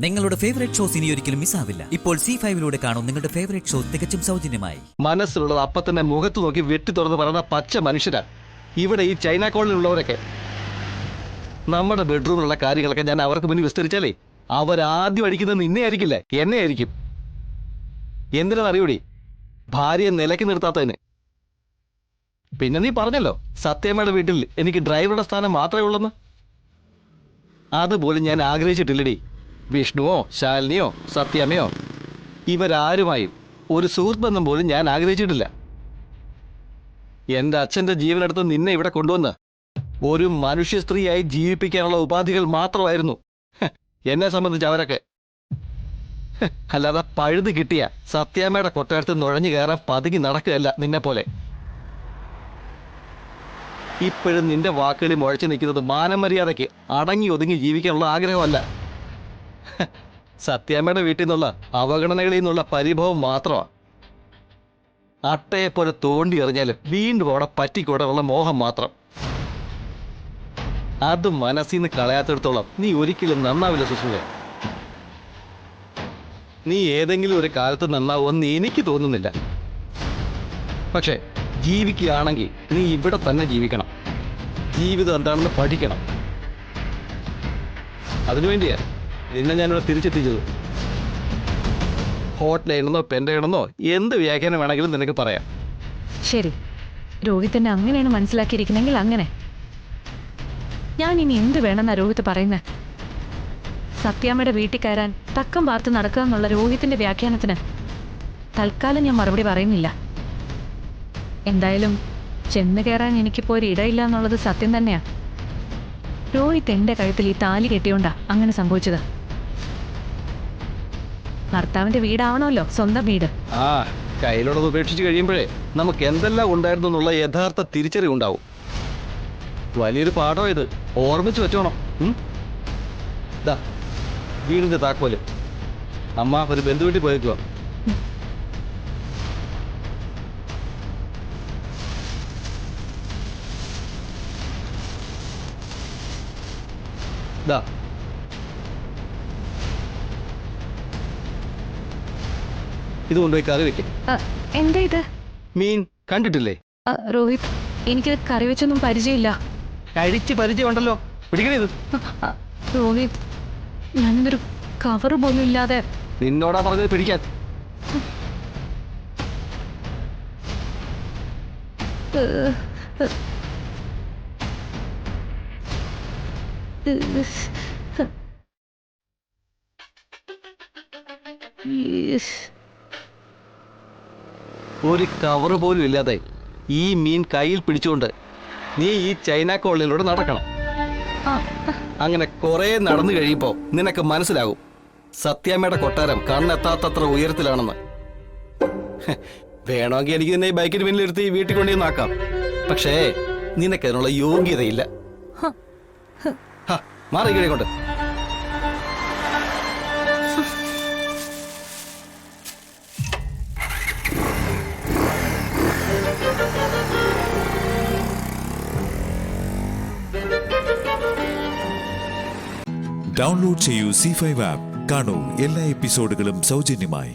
നിങ്ങളുടെ favourite shows ഇനി ഒരിക്കലും മിസ്സാവില്ല. ഇപ്പോൾ C5 കാണും നിങ്ങളുടെ ഫേവറേറ്റ് ഷോ തികച്ചും സൗജന്യമായി. മനസ്സിലുള്ളത് അപ്പം തന്നെ മുഖത്ത് നോക്കി വെട്ടി തുറന്ന് പറയുന്ന പച്ച മനുഷ്യരാ ഇവിടെ ഈ ചൈന കോളനിയിലുള്ളവരൊക്കെ. നമ്മുടെ ബെഡ്റൂമിലുള്ള കാര്യങ്ങളൊക്കെ ഞാൻ അവർക്ക് മുന്നിൽ വിസ്തരിച്ചാലേ അവരാദ്യം അടിക്കുന്നത് നിന്നെ ആയിരിക്കില്ല, എന്നെ ആയിരിക്കും. എന്തിനാണെന്നറിയൂടി? ഭാര്യയെ നിലയ്ക്ക് നിർത്താത്തതിന്. പിന്നെ നീ പറഞ്ഞല്ലോ സത്യമ്മയുടെ വീട്ടിൽ എനിക്ക് ഡ്രൈവറുടെ സ്ഥാനം മാത്രമേ ഉള്ളെന്ന്. അതുപോലും ഞാൻ ആഗ്രഹിച്ചിട്ടില്ലടി. വിഷ്ണുവോ ശാലിനിയോ സത്യമയോ ഇവരാരുമായും ഒരു സുഹൃത്ത് ബന്ധം പോലും ഞാൻ ആഗ്രഹിച്ചിട്ടില്ല. എൻ്റെ അച്ഛൻ്റെ ജീവനെടുത്ത് നിന്നെ ഇവിടെ കൊണ്ടുവന്ന് ഒരു മനുഷ്യ സ്ത്രീയായി ജീവിപ്പിക്കാനുള്ള ഉപാധികൾ മാത്രമായിരുന്നു എന്നെ സംബന്ധിച്ച് അവരൊക്കെ. അല്ലാതെ പഴുത് കിട്ടിയ സത്യാമ്മയുടെ കൊട്ടാരത്ത് നുഴഞ്ഞു കയറാൻ പതുങ്ങി നടക്കുകയല്ല നിന്നെ പോലെ. ഇപ്പോഴും നിന്റെ വാക്കുകളിൽ മുഴച്ചു നിൽക്കുന്നത് മാനമര്യാദയ്ക്ക് അടങ്ങി ഒതുങ്ങി ജീവിക്കാനുള്ള ആഗ്രഹമല്ല, സത്യാമ്മയുടെ വീട്ടിൽ നിന്നുള്ള അവഗണനകളിൽ നിന്നുള്ള പരിഭവം മാത്രമാണ്. അട്ടയെപ്പോലെ തോണ്ടി എറിഞ്ഞാലും വീണ്ടും അവിടെ പറ്റിക്കൂടാനുള്ള മോഹം മാത്രം. അത് മനസ്സിൽ നിന്ന് കളയാത്തിടത്തോളം നീ ഒരിക്കലും നന്നാവില്ല സുസുലേ. നീ ഏതെങ്കിലും ഒരു കാലത്ത് നന്നാവുമെന്ന് എനിക്ക് തോന്നുന്നില്ല. പക്ഷേ ജീവിക്കുകയാണെങ്കിൽ നീ ഇവിടെ തന്നെ ജീവിക്കണം. ജീവിതം എന്താണെന്ന് പഠിക്കണം. അതിനുവേണ്ടിയാ നിന്നെ ഞാനിവിടെ തിരിച്ചെത്തിച്ചത്. ഹോട്ട്ലൈനെന്നോ പെൻ്റെണെന്നോ എന്ത് വ്യാഖ്യാനം വേണമെങ്കിലും നിനക്ക് പറയാം. ശരി, രോഹിത്തിനെ അങ്ങനെയാണ് മനസ്സിലാക്കിയിരിക്കുന്നെങ്കിൽ അങ്ങനെ. ഞാൻ ഇനി എന്ത് വേണമെന്നാ രോഹിത്ത് പറയുന്നത്? സത്യാമ്മയുടെ വീട്ടിൽ കയറാൻ തക്കം പാർത്ത് നടക്കുക എന്നുള്ള രോഹിത്തിന്റെ വ്യാഖ്യാനത്തിന് തൽക്കാലം ഞാൻ മറുപടി പറയുന്നില്ല. എന്തായാലും ചെന്ന് കയറാൻ എനിക്കിപ്പോൾ ഒരു ഇടയില്ല എന്നുള്ളത് സത്യം തന്നെയാ. രോഹിത്ത് എൻ്റെ കഴുത്തിൽ ഈ താലി കെട്ടിയോണ്ടാ അങ്ങനെ സംഭവിച്ചത്. ഭർത്താവിന്റെ വീടാവണമല്ലോ സ്വന്തം വീട്. ആ കയ്യിലുള്ളത് ഉപേക്ഷിച്ച് കഴിയുമ്പോഴേ നമുക്ക് എന്തെല്ലാം ഉണ്ടായിരുന്നു എന്നുള്ള യഥാർത്ഥ തിരിച്ചറിവുണ്ടാവും. വലിയൊരു പാഠം ഇത്, ഓർമ്മിച്ച് വെച്ചോണം. ഇതാ വീടിന്റെ താക്കോല്. അമ്മ ഒരു ബന്ധുവീട്ടിൽ പോയേക്കുക. ഇതാ ഇത് കൊണ്ടുപോയി കറി വെക്കും. എന്താ ഇത്? മീൻ കണ്ടിട്ടില്ലേ? രോഹിത്, എനിക്കിത് കറി വെച്ചൊന്നും പരിചയമില്ല. കഴിച്ച് പരിചയമുണ്ടല്ലോ, പിടിക്കണേ ഇത്. രോഹിത്, ഞാനിതൊരു കവറ് പോലും ഇല്ലാതെ. നിന്നോടാ പറഞ്ഞത് പിടിക്കാൻ. ഒരു കവറ് പോലും ഇല്ലാതെ ഈ മീൻ കയ്യിൽ പിടിച്ചുകൊണ്ട് നീ ഈ ചൈന കോളനിയിലൂടെ നടക്കണം. അങ്ങനെ കുറെ നടന്നു കഴിയുമ്പോൾ നിനക്ക് മനസ്സിലാകും സത്യാമ്മയുടെ കൊട്ടാരം കണ്ണെത്താത്തത്ര ഉയരത്തിലാണെന്ന്. വേണമെങ്കിൽ എനിക്ക് നിന്നെ ഈ ബൈക്കിന് പിന്നിലിരുത്തി വീട്ടിൽ കൊണ്ടുവന്നാക്കാം. പക്ഷേ നിനക്കതിനുള്ള യോഗ്യതയില്ല. മാറി കഴിക്കൊണ്ട്. ഡൗൺലോഡ് ചെയ്യൂ C5 ആപ്പ്. കാണൂ എല്ലാ എപ്പിസോഡുകളും സൗജന്യമായി.